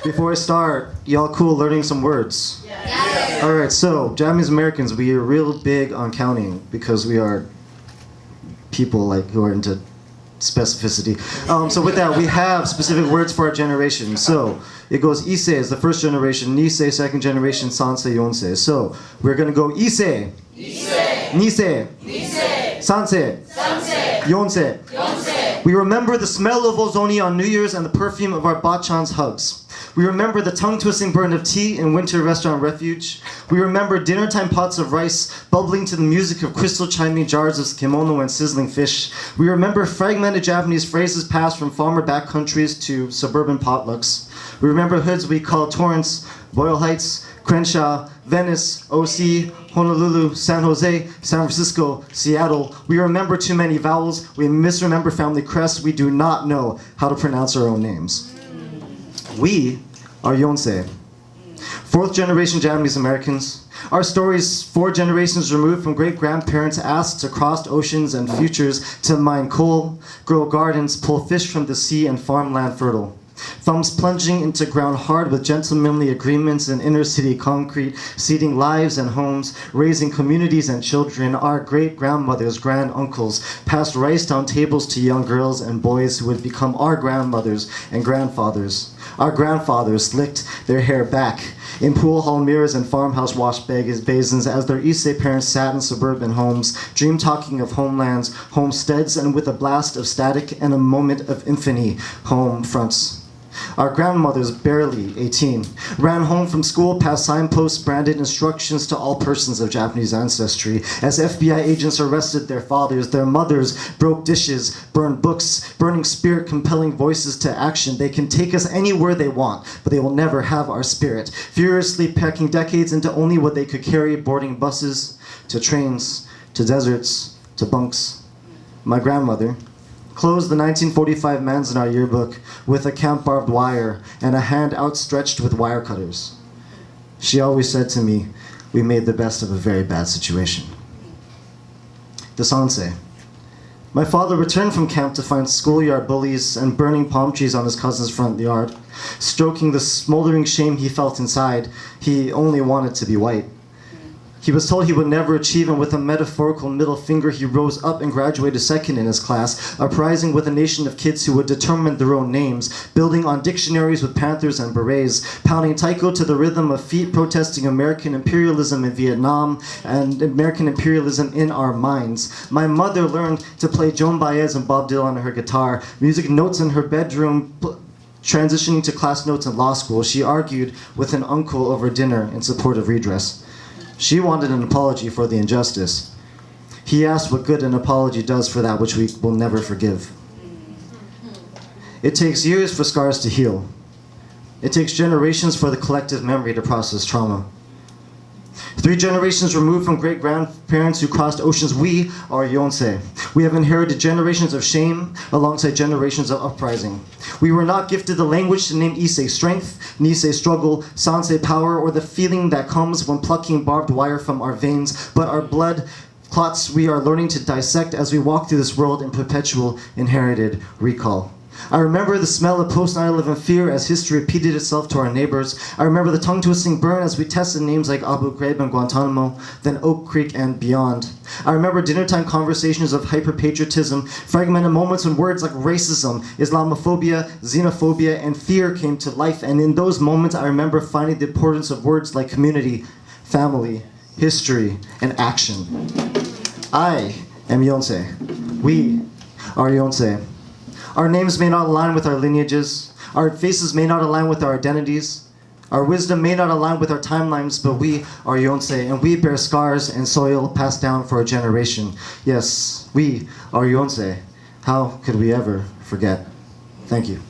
Before I start, y'all cool learning some words? Yes. Alright, so Japanese Americans, we are real big on counting because we are people who are into specificity. So with that, we have specific words for our generation. So it goes Ise is the first generation, Nisei second generation, Sansei Yonsei. So we're gonna go Ise, Nisei, Sansei, Yonsei. We remember the smell of ozoni on New Year's and the perfume of our bachan's hugs. We remember the tongue-twisting burn of tea in winter restaurant refuge. We remember dinnertime pots of rice bubbling to the music of crystal chiming jars of kimono and sizzling fish. We remember fragmented Japanese phrases passed from farmer backcountries to suburban potlucks. We remember hoods we call Torrance, Boyle Heights, Crenshaw, Venice, OC, Honolulu, San Jose, San Francisco, Seattle. We remember too many vowels. We misremember family crests. We do not know how to pronounce our own names. We are Yonsei, fourth generation Japanese Americans. Our stories 4 generations removed from great-grandparents asked to cross oceans and futures to mine coal, grow gardens, pull fish from the sea and farmland fertile. Thumbs plunging into ground hard with gentlemanly agreements in inner city concrete, seeding lives and homes, raising communities and children. Our great-grandmothers, grand-uncles passed rice down tables to young girls and boys who would become our grandmothers and grandfathers. Our grandfathers slicked their hair back in pool hall mirrors and farmhouse wash basins as their Issei parents sat in suburban homes, dream talking of homelands, homesteads, and with a blast of static and a moment of infamy, home fronts. Our grandmothers, barely 18, ran home from school past signposts branded instructions to all persons of Japanese ancestry. As FBI agents arrested their fathers, their mothers broke dishes, burned books, burning spirit, compelling voices to action. They can take us anywhere they want, but they will never have our spirit. Furiously packing decades into only what they could carry, boarding buses, to trains, to deserts, to bunks. My grandmother closed the 1945 Manzanar yearbook with a camp barbed wire and a hand outstretched with wire cutters. She always said to me, we made the best of a very bad situation. The Sansei. My father returned from camp to find schoolyard bullies and burning palm trees on his cousin's front yard. Stroking the smoldering shame he felt inside, he only wanted to be white. He was told he would never achieve, and with a metaphorical middle finger, he rose up and graduated second in his class, uprising with a nation of kids who would determine their own names, building on dictionaries with panthers and berets, pounding taiko to the rhythm of feet, protesting American imperialism in Vietnam and American imperialism in our minds. My mother learned to play Joan Baez and Bob Dylan on her guitar, music notes in her bedroom, transitioning to class notes in law school. She argued with an uncle over dinner in support of redress. She wanted an apology for the injustice. He asked what good an apology does for that which we will never forgive. It takes years for scars to heal. It takes generations for the collective memory to process trauma. 3 generations removed from great-grandparents who crossed oceans, we are Yonsei. We have inherited generations of shame alongside generations of uprising. We were not gifted the language to name Issei strength, Nisei struggle, Sansei power, or the feeling that comes when plucking barbed wire from our veins, but our blood clots we are learning to dissect as we walk through this world in perpetual inherited recall. I remember the smell of post-9/11 fear as history repeated itself to our neighbors. I remember the tongue-twisting burn as we tested names like Abu Ghraib and Guantanamo, then Oak Creek and beyond. I remember dinnertime conversations of hyper-patriotism, fragmented moments when words like racism, Islamophobia, xenophobia, and fear came to life. And in those moments, I remember finding the importance of words like community, family, history, and action. I am Yonsei. We are Yonsei. Our names may not align with our lineages. Our faces may not align with our identities. Our wisdom may not align with our timelines, but we are Yonsei, and we bear scars and soil passed down for a generation. Yes, we are Yonsei. How could we ever forget? Thank you.